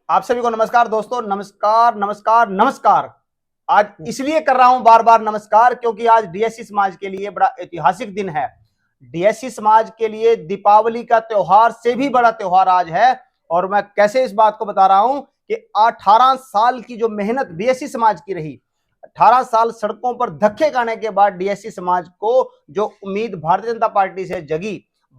आप सभी को नमस्कार दोस्तों। नमस्कार नमस्कार नमस्कार। आज इसलिए कर रहा हूं बार बार नमस्कार क्योंकि आज डीएससी समाज के लिए बड़ा ऐतिहासिक दिन है। डीएससी समाज के लिए दीपावली का त्योहार से भी बड़ा त्योहार आज है। और मैं कैसे इस बात को बता रहा हूं कि 18 साल की जो मेहनत डीएससी समाज की रही, 18 साल सड़कों पर धक्के खाने के बाद डीएससी समाज को जो उम्मीद भारतीय जनता पार्टी से जगी,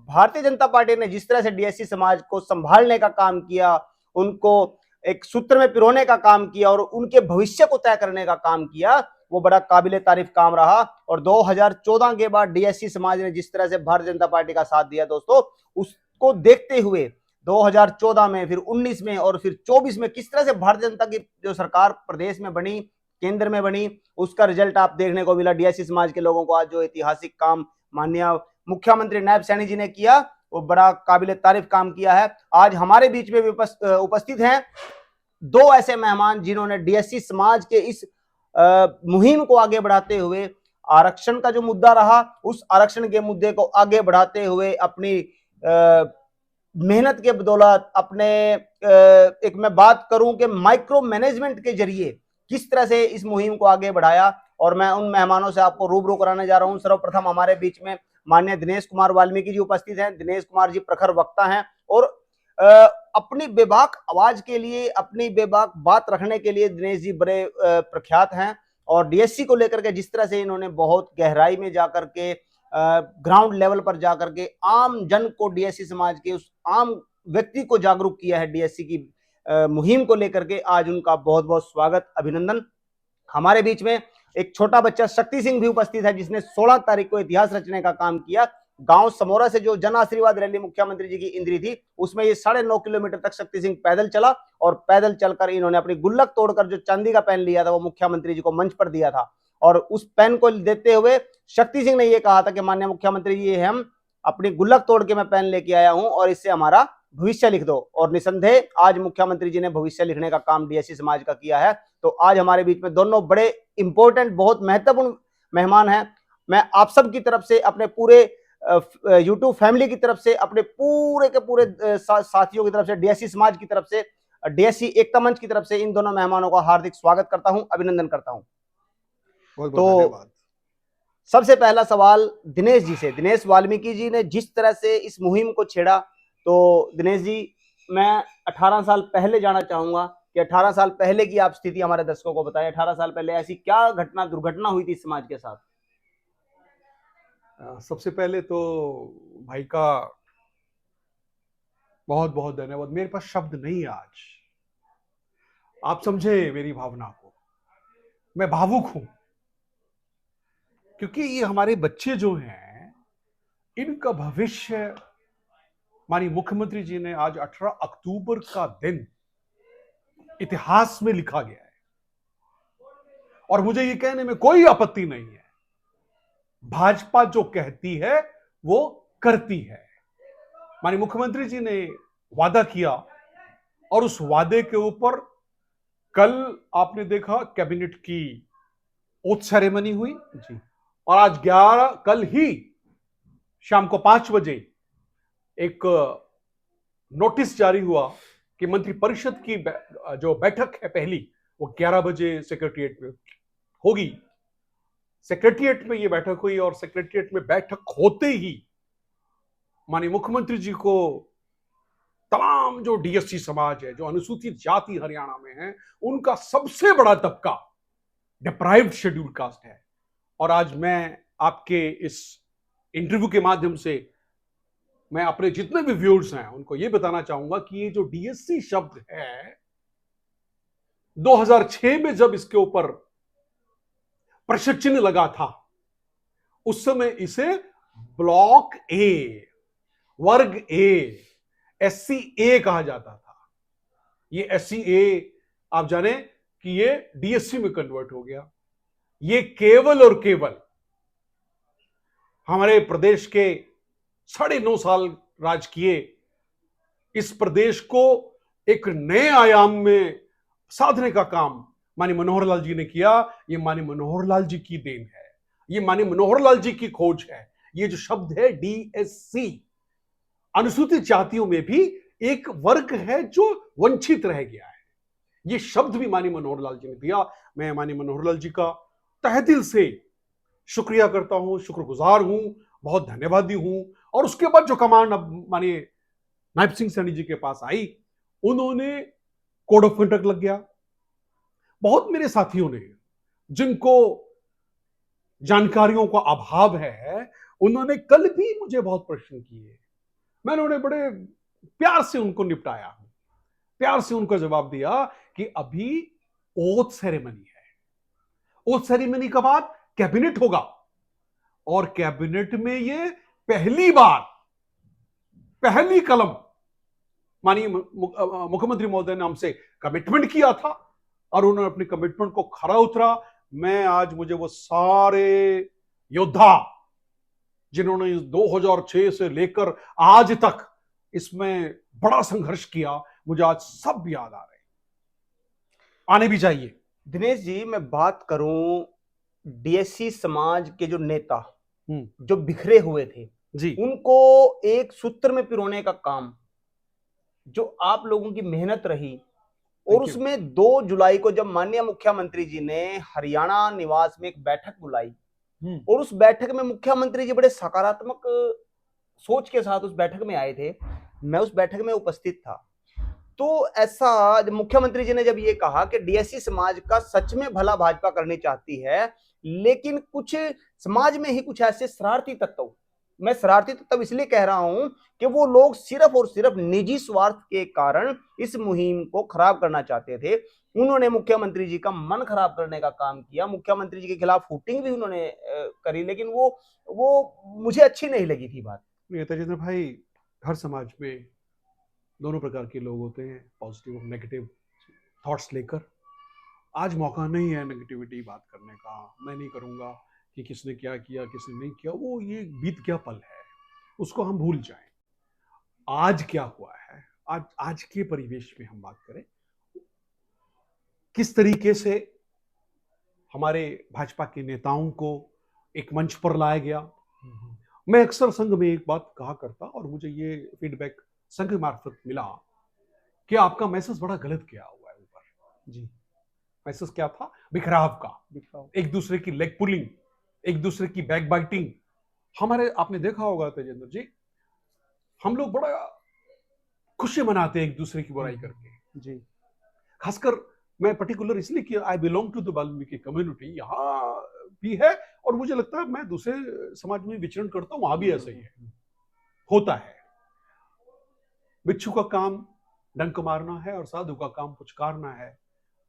भारतीय जनता पार्टी ने जिस तरह से डीएससी समाज को संभालने का काम किया, उनको एक सूत्र में पिरोने का काम किया और उनके भविष्य को तय करने का काम किया, वो बड़ा काबिले तारीफ काम रहा। और 2014 के बाद डीएससी समाज ने जिस तरह से भारतीय जनता पार्टी का साथ दिया दोस्तों, उसको देखते हुए 2014 में, फिर 19 में और फिर 24 में किस तरह से भारतीय जनता की जो सरकार प्रदेश में बनी, केंद्र में बनी, उसका रिजल्ट आप देखने को मिला। डीएससी समाज के लोगों को आज जो ऐतिहासिक काम माननीय मुख्यमंत्री नायब सैनी जी ने किया, वो बड़ा काबिले तारीफ काम किया है। आज हमारे बीच में उपस्थित हैं दो ऐसे मेहमान जिन्होंने डीएससी समाज के इस मुहिम को आगे बढ़ाते हुए, आरक्षण का जो मुद्दा रहा उस आरक्षण के मुद्दे को आगे बढ़ाते हुए अपनी मेहनत के बदौलत, अपने एक मैं बात करूं कि माइक्रो मैनेजमेंट के जरिए किस तरह से इस मुहिम को आगे बढ़ाया। और मैं उन मेहमानों से आपको रूबरू कराने जा रहा हूं। सर्वप्रथम हमारे बीच में माननीय दिनेश कुमार वाल्मीकि जी उपस्थित हैं। दिनेश कुमार जी प्रखर वक्ता हैं और अपनी बेबाक आवाज के लिए, अपनी बेबाक बात रखने के लिए दिनेश जी बड़े प्रख्यात हैं। और डीएससी को लेकर के जिस तरह से इन्होंने बहुत गहराई में जाकर के, ग्राउंड लेवल पर जाकर के आम जन को, डीएससी समाज के उस आम व्यक्ति को जागरूक किया है डीएससी की मुहिम को लेकर के, आज उनका बहुत बहुत स्वागत, अभिनंदन। हमारे बीच में एक छोटा बच्चा शक्ति सिंह भी उपस्थित है जिसने 16 तारीख को इतिहास रचने का काम किया। गांव समोरा से जो जन आशीर्वाद रैली मुख्यमंत्री जी की इंद्री थी, उसमें ये 9.5 किलोमीटर तक शक्ति सिंह पैदल चला और पैदल चलकर इन्होंने अपनी गुल्लक तोड़कर जो चांदी का पेन लिया था वो मुख्यमंत्री जी को मंच पर दिया था। और उस पेन को देते हुए शक्ति सिंह ने यह कहा था कि माननीय मुख्यमंत्री जी, हम अपनी गुल्लक तोड़ के मैं पेन लेके आया हूं और इससे हमारा भविष्य लिख दो। और निसंदेह आज मुख्यमंत्री जी ने भविष्य लिखने का काम डीएससी समाज का किया है। तो आज हमारे बीच में दोनों बड़े इंपॉर्टेंट, बहुत महत्वपूर्ण मेहमान हैं। मैं आप सब की तरफ से, अपने पूरे यूट्यूब फैमिली की तरफ से, अपने पूरे के पूरे साथियों की तरफ से, डीएससी समाज की तरफ से, डीएससी एकता मंच की तरफ से इन दोनों मेहमानों का हार्दिक स्वागत करता हूं, अभिनंदन करता हूं। तो सबसे पहला सवाल दिनेश जी से। दिनेश वाल्मीकि जी ने जिस तरह से इस मुहिम को छेड़ा, तो दिनेश जी, मैं 18 साल पहले जाना चाहूंगा कि 18 साल पहले की आप स्थिति हमारे दर्शकों को बताएं। 18 साल पहले ऐसी क्या घटना, दुर्घटना हुई थी समाज के साथ? सबसे पहले तो भाई का बहुत बहुत धन्यवाद। मेरे पास शब्द नहीं है आज, आप समझे मेरी भावना को। मैं भावुक हूं क्योंकि ये हमारे बच्चे जो हैं, इनका भविष्य माननीय मुख्यमंत्री जी ने आज 18 अक्टूबर का दिन इतिहास में लिखा गया है। और मुझे ये कहने में कोई आपत्ति नहीं है, भाजपा जो कहती है वो करती है। माननीय मुख्यमंत्री जी ने वादा किया और उस वादे के ऊपर कल आपने देखा कैबिनेट की ओथ सेरेमनी हुई जी। और आज 11, कल ही शाम को 5 बजे एक नोटिस जारी हुआ कि मंत्रिपरिषद की जो बैठक है पहली, वो 11 बजे सेक्रेटरिएट में होगी। सेक्रेटरिएट में ये बैठक हुई और सेक्रेटरिएट में बैठक होते ही माननीय मुख्यमंत्री जी को तमाम जो डीएससी समाज है, जो अनुसूचित जाति हरियाणा में है, उनका सबसे बड़ा तबका डिप्राइव्ड शेड्यूल कास्ट है। और आज मैं आपके इस इंटरव्यू के माध्यम से मैं अपने जितने भी व्यूअर्स हैं उनको ये बताना चाहूंगा कि ये जो डीएससी शब्द है, 2006 में जब इसके ऊपर प्रश्न चिन्ह लगा था, उस समय इसे ब्लॉक ए, वर्ग ए, SC A कहा जाता था। ये SC A आप जाने कि ये डीएससी में कन्वर्ट हो गया। ये केवल और केवल हमारे प्रदेश के 9.5 साल राज किए इस प्रदेश को एक नए आयाम में साधने का काम माननीय मनोहर लाल जी ने किया। ये माननीय मनोहर लाल जी की देन है, ये माननीय मनोहर लाल जी की खोज है। ये जो शब्द है डीएससी, अनुसूचित जातियों में भी एक वर्ग है जो वंचित रह गया है। ये शब्द भी माननीय मनोहर लाल जी ने दिया। मैं माननीय मनोहर लाल जी का तहे दिल से शुक्रिया करता हूं, शुक्रगुजार हूं, बहुत धन्यवादी हूं। और उसके बाद जो कमांड अब माननीय नायब सिंह सैनी जी के पास आई, उन्होंने कोड ऑफ कंडक्ट लग गया। बहुत मेरे साथियों ने, जिनको जानकारियों का अभाव है, उन्होंने कल भी मुझे बहुत प्रश्न किए। मैंने उन्हें बड़े प्यार से उनको निपटाया, प्यार से उनको जवाब दिया कि अभी ओथ सेरेमनी है। ओथ सेरेमनी के बाद कैबिनेट होगा और कैबिनेट में ये पहली बार पहली कलम माननीय मुख्यमंत्री महोदय ने हमसे कमिटमेंट किया था और उन्होंने अपनी कमिटमेंट को खरा उतरा। मैं आज, मुझे वो सारे योद्धा जिन्होंने 2006 से लेकर आज तक इसमें बड़ा संघर्ष किया, मुझे आज सब याद आ रहे हैं, आने भी चाहिए। दिनेश जी, मैं बात करूं डीएससी समाज के जो नेता जो बिखरे हुए थे जी, उनको एक सूत्र में पिरोने का काम जो आप लोगों की मेहनत रही, और उसमें 2 जुलाई को जब माननीय मुख्यमंत्री जी ने हरियाणा निवास में एक बैठक बुलाई और उस बैठक में मुख्यमंत्री जी बड़े सकारात्मक सोच के साथ उस बैठक में आए थे, मैं उस बैठक में उपस्थित था। तो ऐसा जब मुख्यमंत्री जी ने जब ये कहा कि डीएससी समाज का सच में भला भाजपा करनी चाहती है, लेकिन कुछ समाज में ही कुछ ऐसे शरारती तत्व, मैं शरारती तत्व इसलिए कह रहा हूं कि वो लोग सिर्फ और सिर्फ निजी स्वार्थ के कारण इस मुहिम को खराब करना चाहते थे। उन्होंने मुख्यमंत्री जी का मन खराब करने का काम किया, मुख्यमंत्री जी के खिलाफ फूटिंग भी उन्होंने करी, लेकिन वो मुझे अच्छी नहीं लगी थी बात। तेजेंद्र भाई, हर समाज में दोनों प्रकार के लोग होते हैं, पॉजिटिव और नेगेटिव थॉट्स लेकर। आज मौका नहीं है नेगेटिविटी बात करने का। मैं नहीं करूंगा कि किसने क्या किया किसने नहीं किया, वो ये बीत गया पल है, उसको हम भूल जाएं। आज क्या हुआ है, आज के परिवेश में हम बात करें, किस तरीके से हमारे भाजपा के नेताओं को एक मंच पर लाया गया। मैं अक्सर संघ में एक बात कहा करता और मुझे ये फीडबैक संघ मार्फत मिला कि आपका मैसेज बड़ा गलत गया हुआ है ऊपर। जी, मैसेज क्या था? बिखराव का, एक दूसरे की लेग पुलिंग, एक दूसरे की बैक बाइटिंग। हमारे, आपने देखा होगा तेजेंद्र जी, हम लोग बड़ा खुशी मनाते हैं एक दूसरे की बुराई करके। जी, खासकर मैं पर्टिकुलर इसलिए कि I belong to the Valmiki community, यहाँ भी है और मुझे लगता है मैं दूसरे समाज में विचरण करता हूं, वहां भी ऐसा ही है, होता है। बिच्छू का काम डंक मारना है और साधु का काम पुचकारना है।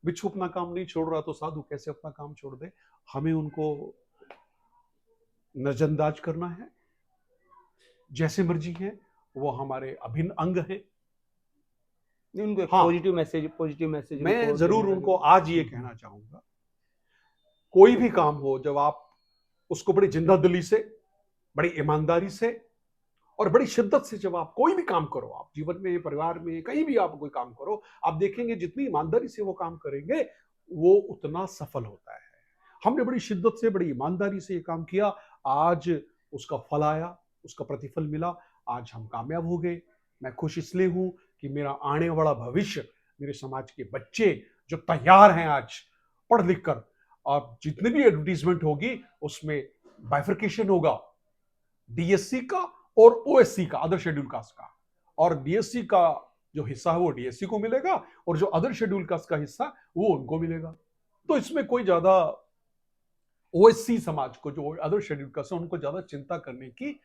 बिच्छू अपना काम नहीं छोड़ रहा तो साधु कैसे अपना काम छोड़ दे? हमें उनको नजरअंदाज करना है, जैसे मर्जी है, वो हमारे अभिन्न अंग हैं। उनको पॉजिटिव मैसेज मैं जरूर उनको आज ये कहना चाहूंगा, कोई भी काम हो, जब आप उसको बड़ी जिंदादिली से, बड़ी ईमानदारी से और बड़ी शिद्दत से जब आप कोई भी काम करो, आप जीवन में, परिवार में, कहीं भी आप कोई काम करो, आप देखेंगे जितनी ईमानदारी से वो काम करेंगे वो उतना सफल होता है। हमने बड़ी शिद्दत से, बड़ी ईमानदारी से ये काम किया, आज उसका फल आया, उसका प्रतिफल मिला, आज हम कामयाब हो गए। मैं खुश इसलिए हूं कि मेरा आने वाला भविष्य, मेरे समाज के बच्चे जो तैयार हैं आज पढ़ लिख कर, और जितनी भी एडवर्टीजमेंट होगी उसमें बाइफर्केशन होगा, डीएससी का और ओएससी का, अदर शेड्यूल कास्ट का, और डीएससी का जो हिस्सा है वो डीएससी को मिलेगा और जो अदर शेड्यूल कास्ट का हिस्सा वो उनको मिलेगा। तो इसमें कोई ज्यादा ओएससी समाज को, जो अदर शेड्यूल कास्ट है, उनको ज्यादा चिंता करने की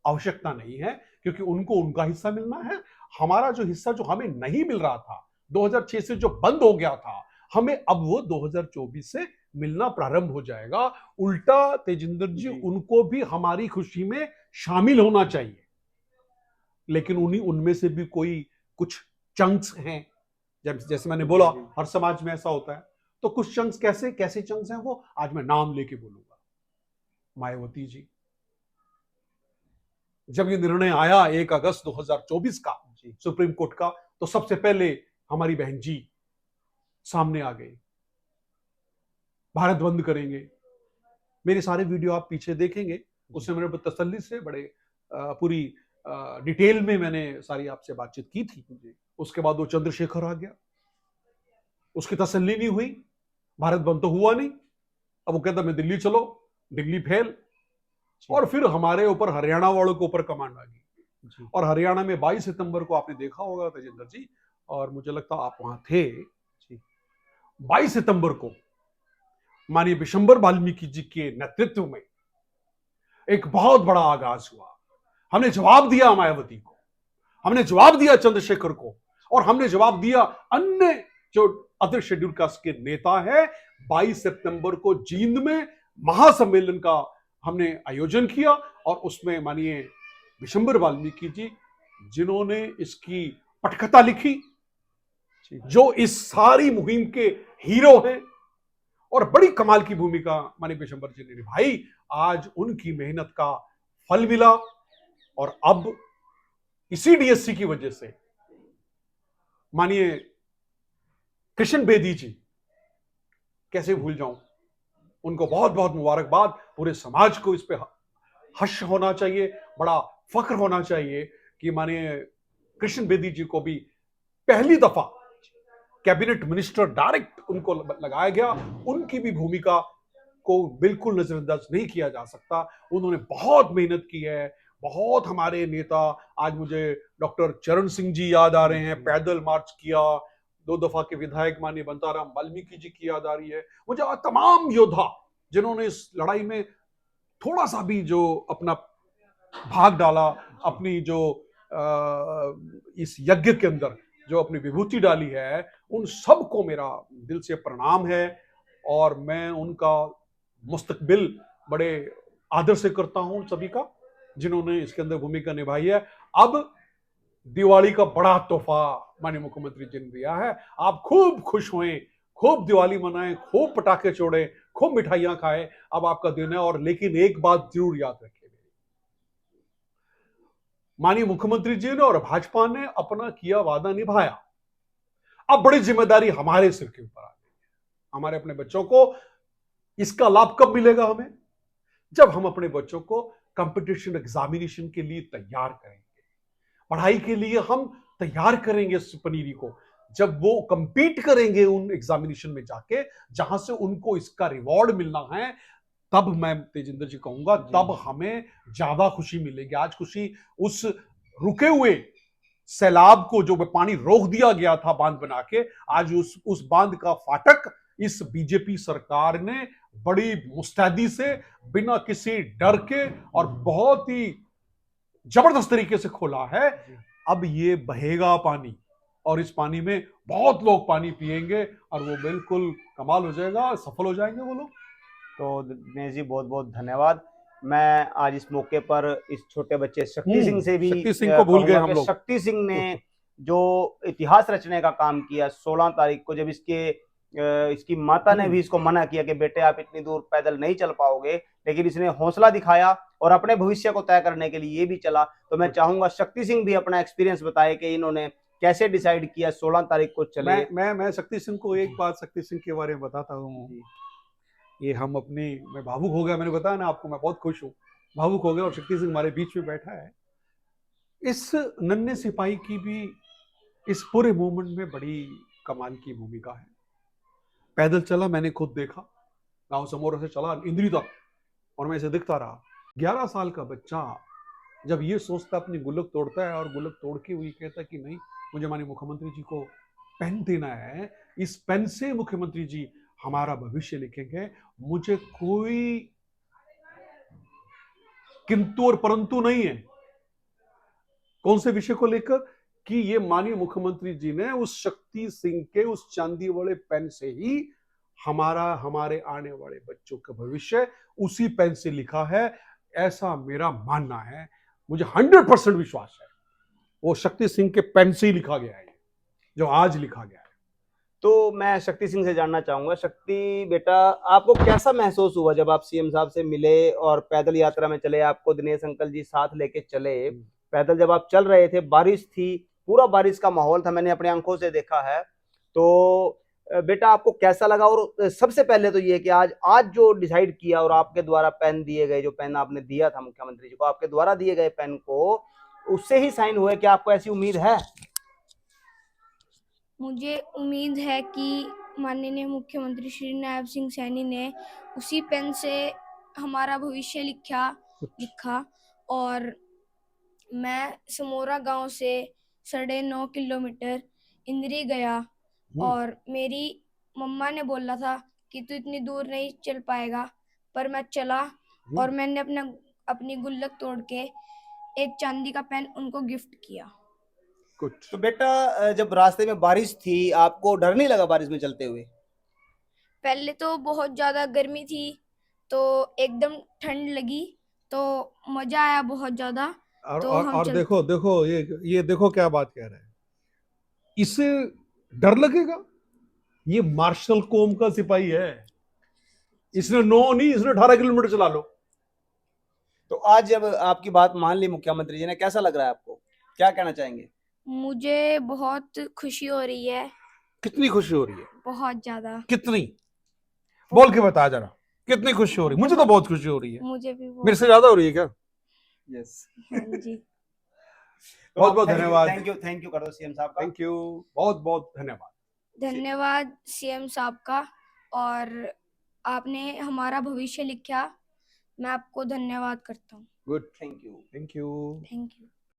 आवश्यकता नहीं है, क्योंकि उनको उनका हिस्सा मिलना है। हमारा जो हिस्सा जो हमें नहीं मिल रहा था 2006 से, जो बंद हो गया था, हमें अब वो 2024 से मिलना प्रारंभ हो जाएगा। उल्टा तेजिंदर जी, उनको भी हमारी खुशी में शामिल होना चाहिए, लेकिन उनमें से भी कोई कुछ चंक्स हैं, जैसे मैंने बोला हर समाज में ऐसा होता है, तो कुछ चंक्स, कैसे चंक्स हैं वो आज मैं नाम लेके बोलूंगा। मायावती जी, जब ये निर्णय आया 1 अगस्त 2024 का सुप्रीम कोर्ट का, तो सबसे पहले हमारी बहन जी सामने आ गई, भारत बंद करेंगे। मेरे सारे वीडियो आप पीछे देखेंगे, उससे मैंने तसल्ली से, बड़े पूरी डिटेल में मैंने सारी आपसे बातचीत की थी। उसके बाद वो चंद्रशेखर आ गया, उसकी तसल्ली नहीं हुई, भारत बंद तो हुआ नहीं। अब वो कहता मैं दिल्ली चलो, दिल्ली फेल, और फिर हमारे ऊपर हरियाणा वालों के ऊपर कमांड आ गई। और हरियाणा में 22 सितंबर को आपने देखा होगा तेजिंदर जी, और मुझे लगता आप वहां थे, 22 सितंबर को माननीय विशंबर वाल्मीकि जी के नेतृत्व में एक बहुत बड़ा आगाज हुआ। हमने जवाब दिया मायावती को, हमने जवाब दिया चंद्रशेखर को, और हमने जवाब दिया अन्य जो अदर शेड्यूल कास्ट के नेता है। 22 सितंबर को जींद में महासम्मेलन का हमने आयोजन किया, और उसमें माननीय विशंबर वाल्मीकि जी, जिन्होंने इसकी पटकथा लिखी, जो इस सारी मुहिम के हीरो हैं, और बड़ी कमाल की भूमिका माननीय विशंबर जी ने निभाई। आज उनकी मेहनत का फल मिला, और अब इसी डीएससी की वजह से माननीय कृष्ण बेदी जी, कैसे भूल जाऊं, उनको बहुत बहुत मुबारकबाद। पूरे समाज को इस पे हर्ष होना चाहिए, बड़ा फख्र होना चाहिए कि माननीय कृष्ण बेदी जी को भी पहली दफा कैबिनेट मिनिस्टर डायरेक्ट उनको लगाया गया। उनकी भी भूमिका को बिल्कुल नजरअंदाज नहीं किया जा सकता। उन्होंने बहुत मेहनत की है, बहुत हमारे नेता, आज मुझे डॉक्टर चरण सिंह जी याद आ रहे हैं, पैदल मार्च किया, 2 दफा के विधायक माननीय बंताराम वाल्मीकि जी की याद आ रही है मुझे, तमाम योद्धा जिन्होंने इस लड़ाई में थोड़ा सा भी जो अपना भाग डाला, अपनी जो इस यज्ञ के अंदर जो अपनी विभूति डाली है, उन सबको मेरा दिल से प्रणाम है, और मैं उनका मुस्तकबिल बड़े आदर से करता हूं सभी का, जिन्होंने इसके अंदर भूमिका निभाई है। अब दिवाली का बड़ा तोहफा माननीय मुख्यमंत्री जी ने दिया है। आप खूब खुश हुए, खूब दिवाली मनाएं, खूब पटाखे छोड़ें, खूब मिठाइयां खाएं, अब आपका दिन है। और लेकिन एक बात जरूर याद रखें, माननीय मुख्यमंत्री जी ने और भाजपा ने अपना किया वादा निभाया। अब बड़ी जिम्मेदारी हमारे सिर के ऊपर आ गई है। हमारे अपने बच्चों को इसका लाभ कब मिलेगा? हमें जब हम अपने बच्चों को कंपटीशन एग्जामिनेशन के लिए तैयार करेंगे, पढ़ाई के लिए हम तैयार करेंगे इस पनीरी को, जब वो कंपीट करेंगे उन एग्जामिनेशन में जाके जहां से उनको इसका रिवॉर्ड मिलना है, तब मैं तेजिंदर जी कहूंगा, तब हमें ज्यादा खुशी मिलेगी। आज खुशी उस रुके हुए सैलाब को, जो पानी रोक दिया गया था बांध बना के, आज उस बांध का फाटक इस बीजेपी सरकार ने बड़ी मुस्तैदी से, बिना किसी डर के और बहुत ही जबरदस्त तरीके से खोला है। अब ये बहेगा पानी, और इस पानी में बहुत लोग पानी पिएंगे, और वो बिल्कुल कमाल हो जाएगा, सफल हो जाएंगे वो लोग। तो दिनेश जी बहुत बहुत धन्यवाद। मैं आज इस मौके पर इस छोटे बच्चे शक्ति सिंह से भी, शक्ति सिंह को भूल गए हम लोग। शक्ति सिंह ने जो इतिहास रचने का काम किया, 16 तारीख को जब इसकी माता ने भी इसको मना किया कि बेटे आप इतनी दूर पैदल नहीं चल पाओगे, लेकिन इसने हौसला दिखाया और अपने भविष्य को तय करने के लिए ये भी चला। तो मैं चाहूंगा शक्ति सिंह भी अपना एक्सपीरियंस बताए कि इन्होंने कैसे डिसाइड किया 16 तारीख को चले। मैं शक्ति सिंह को एक बात शक्ति सिंह के बारे में बताता हूँ। ये हम अपनी, मैं भावुक हो गया, मैंने बताया ना आपको, मैं बहुत खुश हूँ, भावुक हो गया, और शक्ति सिंह हमारे बीच में बैठा है। इस नन्हे सिपाही की भी इस पूरे मूवमेंट में बड़ी कमाल की भूमिका है। पैदल चला, मैंने खुद देखा, गांव समोर से चला इंद्री तक, और मैं इसे दिखता रहा। 11 साल का बच्चा जब ये सोचता, अपनी गुल्लक तोड़ता है, और गुल्लक तोड़ के हुई कहता कि नहीं, मुझे माननीय मुख्यमंत्री जी को पेन देना है, इस पेन से मुख्यमंत्री जी हमारा भविष्य लिखेंगे, मुझे कोई किंतु और परंतु नहीं है। कौन से विषय को लेकर? कि ये माननीय मुख्यमंत्री जी ने उस शक्ति सिंह के उस चांदी वाले पेन से ही हमारे आने वाले बच्चों का भविष्य उसी पेन से लिखा है, ऐसा मेरा मानना है। मुझे 100% विश्वास है वो शक्ति सिंह के पेन से ही लिखा गया है, जो आज लिखा गया है। तो मैं शक्ति सिंह से जानना चाहूंगा, शक्ति बेटा आपको कैसा महसूस हुआ जब आप सीएम साहब से मिले और पैदल यात्रा में चले? आपको दिनेश अंकल जी साथ लेके चले, पैदल जब आप चल रहे थे, बारिश थी, पूरा बारिश का माहौल था, मैंने अपनी आंखों से देखा है। तो बेटा आपको कैसा लगा? और सबसे पहले तो ये कि आज जो डिसाइड किया और आपके द्वारा पेन दिए गए, जो पेन आपने दिया था मुख्यमंत्री जी को, आपके द्वारा दिए गए पेन को उससे ही साइन हुए, क्या आपको ऐसी उम्मीद है? मुझे उम्मीद है कि माननीय मुख्यमंत्री श्री नायब सिंह सैनी ने उसी पेन से हमारा भविष्य लिखा और मैं समोरा गांव से 9.5 किलोमीटर इंद्री गया और मेरी मम्मा ने बोला था कि तू इतनी दूर नहीं चल पाएगा, पर मैं चला और मैंने अपनी गुल्लक तोड़ के एक चांदी का पेन उनको गिफ्ट किया। कुछ तो बेटा जब रास्ते में बारिश थी, आपको डर नहीं लगा बारिश में चलते हुए? पहले तो बहुत ज्यादा गर्मी थी, तो एकदम ठंड लगी, तो मजा आया बहुत ज्यादा। और तो और, हम और चल देखो देखो ये देखो क्या बात कह रहे हैं। इससे डर लगेगा? ये मार्शल कौम का सिपाही है। इसने 9 नहीं, इसने 18 किलोमीटर चला लो। तो आज जब आपकी बात मान ली मुख्यमंत्री जी ने, कैसा लग रहा है आपको? क्या कहना चाहेंगे? मुझे बहुत खुशी हो रही है, कितनी खुशी हो रही है? बहुत ज्यादा। कितनी? बोल के बता जरा, कितनी खुशी हो रही है? मुझे तो बहुत खुशी हो रही है। मुझे भी मेरे से ज्यादा हो रही है क्या? यस। हाँ जी। बहुत बहुत धन्यवाद। थैंक यू कर दो सीएम साहब का। थैंक यू, बहुत बहुत धन्यवाद। धन्यवाद सीएम साहब का, और आपने हमारा भविष्य लिखा। मैं आपको धन्यवाद करता हूँ। Good, thank you. Thank you. Thank you.